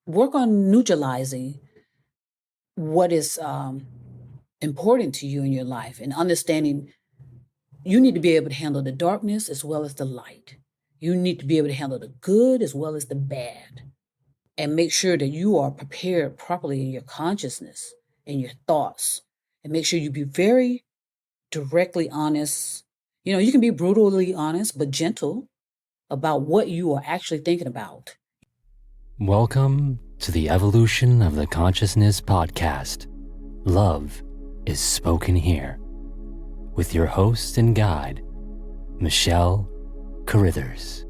work on neutralizing what is important to you in your life and understanding you need to be able to handle the darkness as well as the light. You need to be able to handle the good as well as the bad, and make sure that you are prepared properly in your consciousness and your thoughts, and make sure you be very directly honest. You can be brutally honest, but gentle about what you are actually thinking about. Welcome to the Evolution of the Consciousness podcast. Love is spoken here. With your host and guide, Michelle Carithers.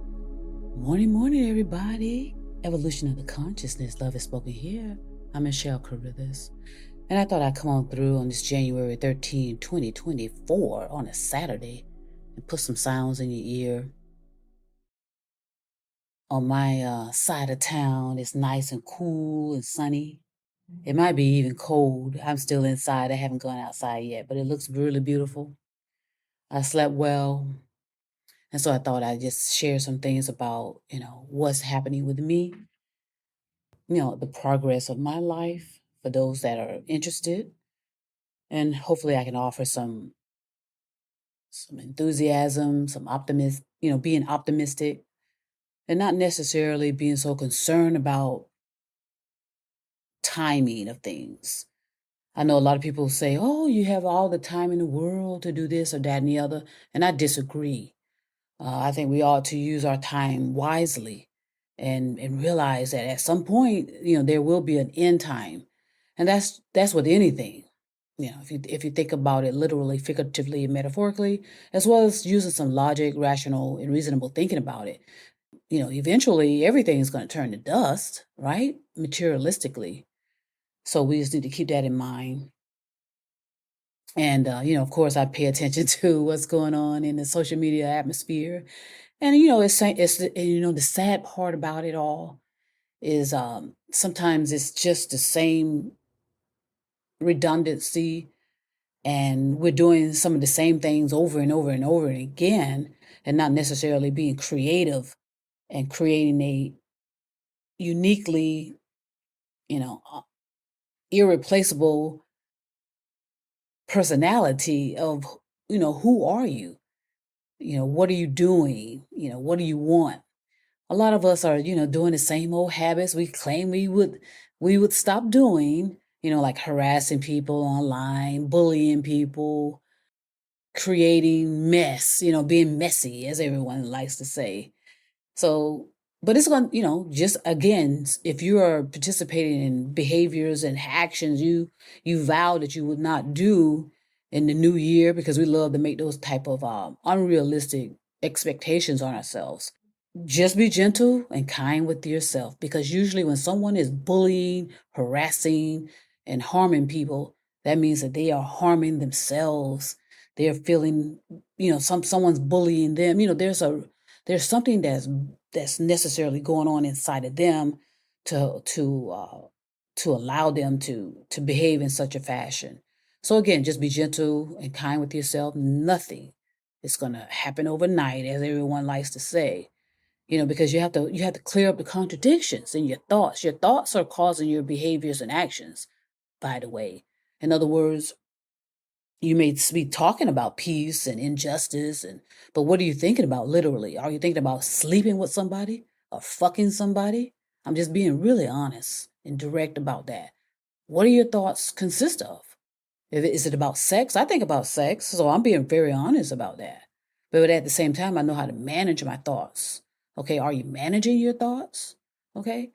Morning, everybody. Evolution of the Consciousness, Love is Spoken Here. I'm Michelle Carithers. And I thought I'd come on through on this January 13, 2024 on a Saturday and put some sounds in your ear. On my side of town, it's nice and cool and sunny. It might be even cold. I'm still inside. I haven't gone outside yet, but it looks really beautiful. I slept well. And so I thought I'd just share some things about, what's happening with me, the progress of my life for those that are interested. And hopefully I can offer some enthusiasm, some optimism, being optimistic and not necessarily being so concerned about timing of things. I know a lot of people say, oh, you have all the time in the world to do this or that and the other. And I disagree. I think we ought to use our time wisely and realize that at some point, there will be an end time. And that's with anything. If you think about it literally, figuratively, and metaphorically, as well as using some logic, rational, and reasonable thinking about it, eventually everything is going to turn to dust, right? Materialistically. So we just need to keep that in mind. And, of course, I pay attention to what's going on in the social media atmosphere. And, the sad part about it all is sometimes it's just the same redundancy, and we're doing some of the same things over and over and over again, and not necessarily being creative and creating a uniquely, irreplaceable personality of, who are you? What are you doing? What do you want? A lot of us are, doing the same old habits we claim we would stop doing, like harassing people online, bullying people, creating mess, being messy, as everyone likes to say. So, but it's going to, just again, if you are participating in behaviors and actions you vow that you would not do in the new year, because we love to make those type of unrealistic expectations on ourselves. Just be gentle and kind with yourself, because usually when someone is bullying, harassing, and harming people, that means that they are harming themselves. They're feeling, someone's bullying them. There's something that's necessarily going on inside of them to allow them to behave in such a fashion. So again, just be gentle and kind with yourself. Nothing is going to happen overnight, as everyone likes to say. Because you have to clear up the contradictions in your thoughts. Your thoughts are causing your behaviors and actions, by the way. In other words, you may be talking about peace and injustice, but what are you thinking about literally? Are you thinking about sleeping with somebody or fucking somebody? I'm just being really honest and direct about that. What do your thoughts consist of? Is it about sex? I think about sex, so I'm being very honest about that. But at the same time, I know how to manage my thoughts. Okay, are you managing your thoughts? Okay,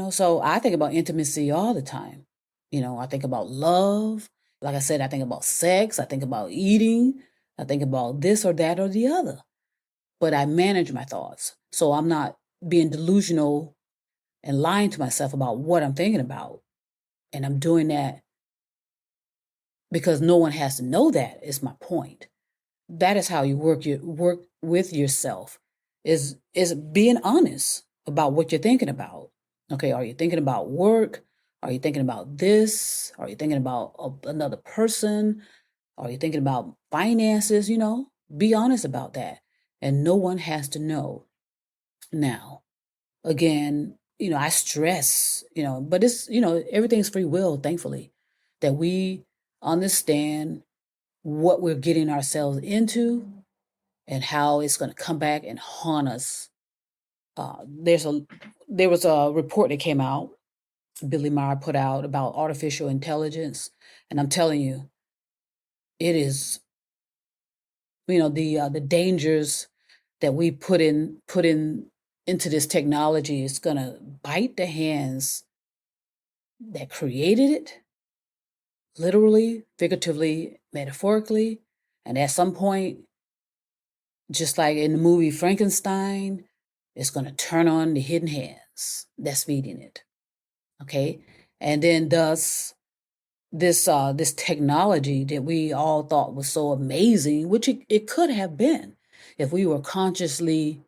so I think about intimacy all the time. I think about love. Like I said, I think about sex. I think about eating. I think about this or that or the other. But I manage my thoughts. So I'm not being delusional and lying to myself about what I'm thinking about. And I'm doing that because no one has to know that, is my point. That is how you work with yourself, is being honest about what you're thinking about. Okay, are you thinking about work? Are you thinking about this? Are you thinking about another person? Are you thinking about finances? Be honest about that. And no one has to know. Now, again, I stress, but it's, everything's free will, thankfully, that we understand what we're getting ourselves into and how it's going to come back and haunt us. There was a report that came out, Billy Maher put out about artificial intelligence, and I'm telling you, it is, the dangers that we put in into this technology is going to bite the hands that created it, literally, figuratively, metaphorically, and at some point, just like in the movie Frankenstein, it's going to turn on the hidden hands that's feeding it. Okay, and then thus this technology that we all thought was so amazing, which it could have been if we were consciously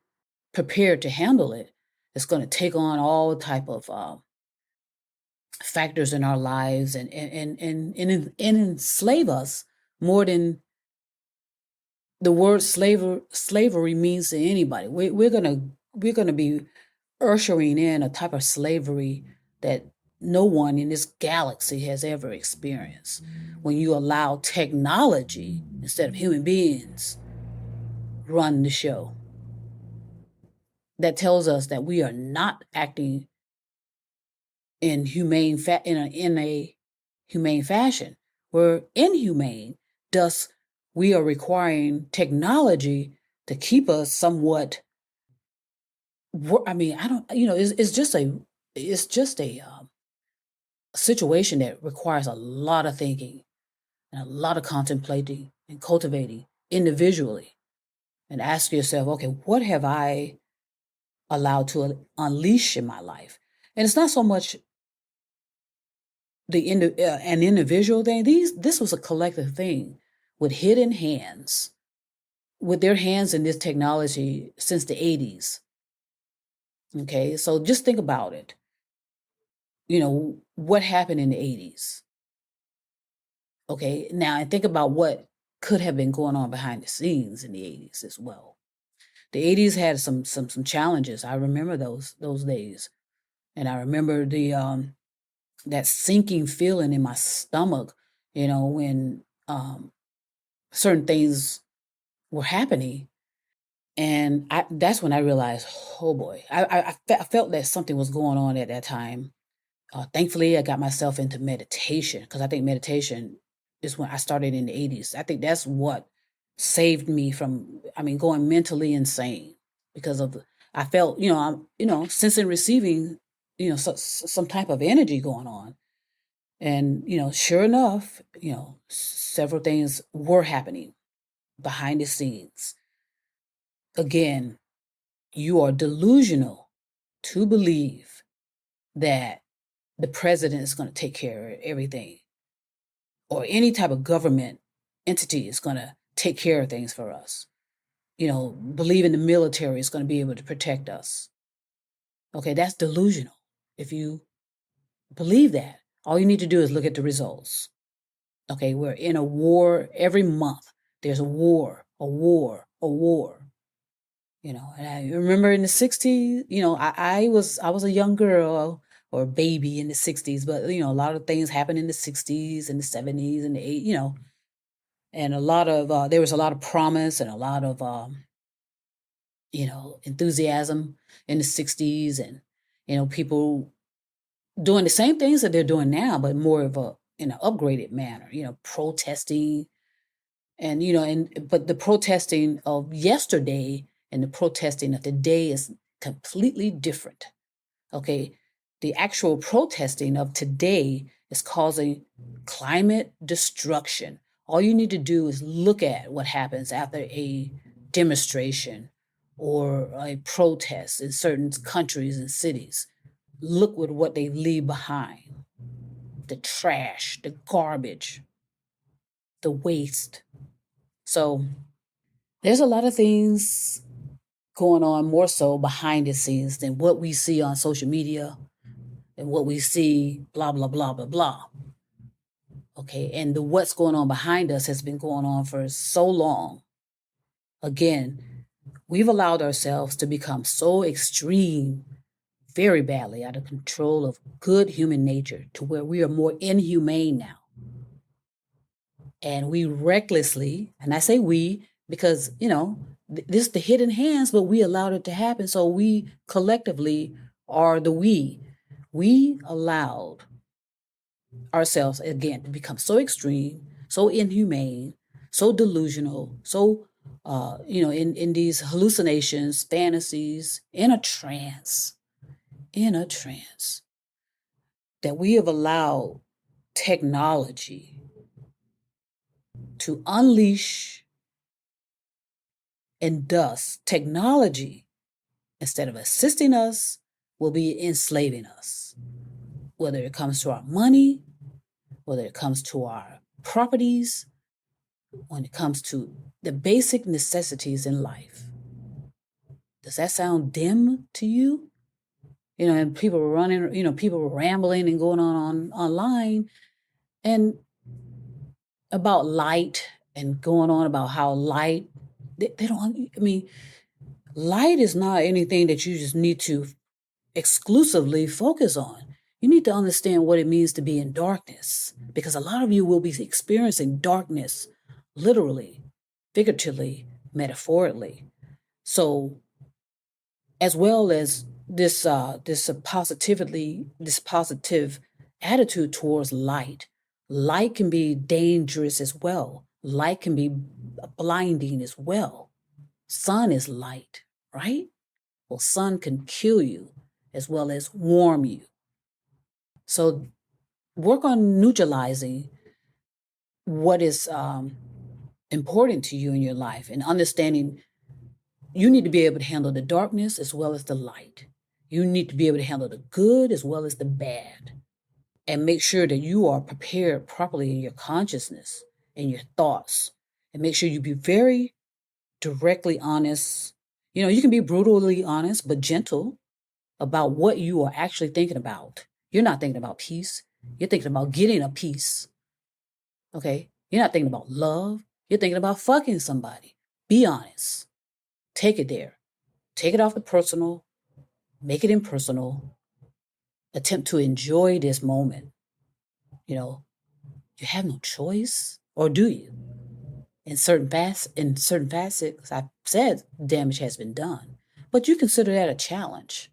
prepared to handle it. It's going to take on all type of factors in our lives and enslave us more than the word slavery means to anybody. We're gonna be ushering in a type of slavery that no one in this galaxy has ever experienced. When you allow technology instead of human beings run the show, that tells us that we are not acting in in a humane fashion. We're inhumane. Thus, we are requiring technology to keep us somewhat. I mean, I don't. It's just a situation that requires a lot of thinking and a lot of contemplating and cultivating individually, and ask yourself, okay, what have I allowed to unleash in my life? And it's not so much an individual thing. This was a collective thing with hidden hands, with their hands in this technology since the 80s. Okay, so just think about it. What happened in the 80s. Okay, now and think about what could have been going on behind the scenes in the 80s as well. The 80s had some challenges. I remember those days. And I remember the that sinking feeling in my stomach, when certain things were happening. And that's when I realized, oh boy, I felt that something was going on at that time. Thankfully, I got myself into meditation because I think meditation is when I started in the 80s. I think that's what saved me from, going mentally insane because I felt, I'm, sensing, receiving, some type of energy going on. And, sure enough, several things were happening behind the scenes. Again, you are delusional to believe that the president is going to take care of everything or any type of government entity is going to take care of things for us. Believing the military is going to be able to protect us. Okay, that's delusional. If you believe that, all you need to do is look at the results. Okay, we're in a war every month. There's a war, a war, a war. And I remember in the 60s, I was a young girl or a baby in the 60s, but a lot of things happened in the 60s and the 70s and the 80s, and a lot of there was a lot of promise and a lot of enthusiasm in the 60s, and people doing the same things that they're doing now, but more of a in an upgraded manner, protesting but the protesting of yesterday and the protesting of today is completely different. Okay. The actual protesting of today is causing climate destruction. All you need to do is look at what happens after a demonstration or a protest in certain countries and cities. Look at what they leave behind: the trash, the garbage, the waste. So there's a lot of things going on more so behind the scenes than what we see on social media and what we see, blah, blah, blah, blah, blah. Okay, and the what's going on behind us has been going on for so long. Again, we've allowed ourselves to become so extreme very badly out of control of good human nature to where we are more inhumane now. And we recklessly, and I say we because, this is the hidden hands, but we allowed it to happen. So we collectively are the we. We allowed ourselves, again, to become so extreme, so inhumane, so delusional, so, in these hallucinations, fantasies, in a trance, that we have allowed technology to unleash, and thus technology, instead of assisting us, will be enslaving us. Whether it comes to our money, whether it comes to our properties, when it comes to the basic necessities in life. Does that sound dim to you? And people were running, people were rambling and going on online and about light and going on about how light, they don't, light is not anything that you just need to exclusively focus on. You need to understand what it means to be in darkness, because a lot of you will be experiencing darkness, literally, figuratively, metaphorically. So, as well as this positive attitude towards light. Light can be dangerous as well. Light can be blinding as well. Sun is light, right? Well, sun can kill you as well as warm you. So work on neutralizing what is important to you in your life and understanding you need to be able to handle the darkness as well as the light. You need to be able to handle the good as well as the bad. And make sure that you are prepared properly in your consciousness and your thoughts. And make sure you be very directly honest. You can be brutally honest, but gentle about what you are actually thinking about. You're not thinking about peace. You're thinking about getting a peace. Okay? You're not thinking about love. You're thinking about fucking somebody. Be honest. Take it there. Take it off the personal. Make it impersonal. Attempt to enjoy this moment. You have no choice, or do you? In certain facets, I've said damage has been done, but you consider that a challenge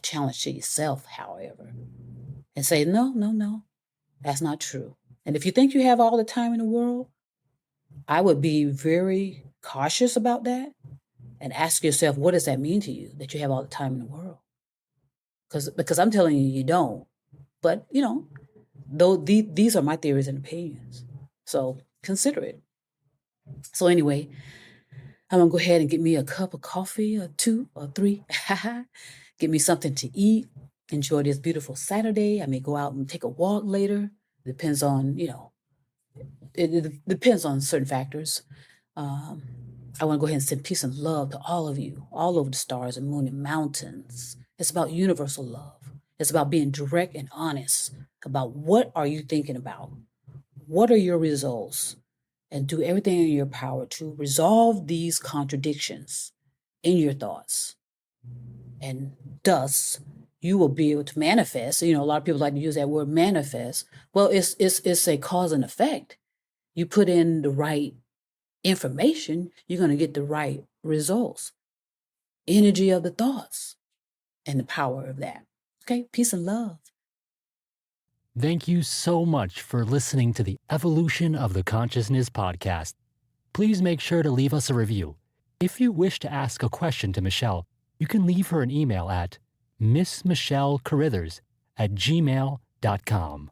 to yourself, however, and say, no, that's not true. And if you think you have all the time in the world, I would be very cautious about that and ask yourself, what does that mean to you, that you have all the time in the world? Because I'm telling you, you don't. But, though these are my theories and opinions. So consider it. So anyway, I'm going to go ahead and get me a cup of coffee or 2 or 3. Get me something to eat. Enjoy this beautiful Saturday. I may go out and take a walk later. Depends on, it depends on certain factors. I want to go ahead and send peace and love to all of you, all over the stars and moon and mountains. It's about universal love. It's about being direct and honest about what are you thinking about? What are your results? And do everything in your power to resolve these contradictions in your thoughts. And thus, you will be able to manifest. A lot of people like to use that word manifest. Well, it's a cause and effect. You put in the right information, you're going to get the right results. Energy of the thoughts and the power of that. Okay, peace and love. Thank you so much for listening to the Evolution of the Consciousness podcast. Please make sure to leave us a review. If you wish to ask a question to Michelle, you can leave her an email at msmichellecarithers@gmail.com.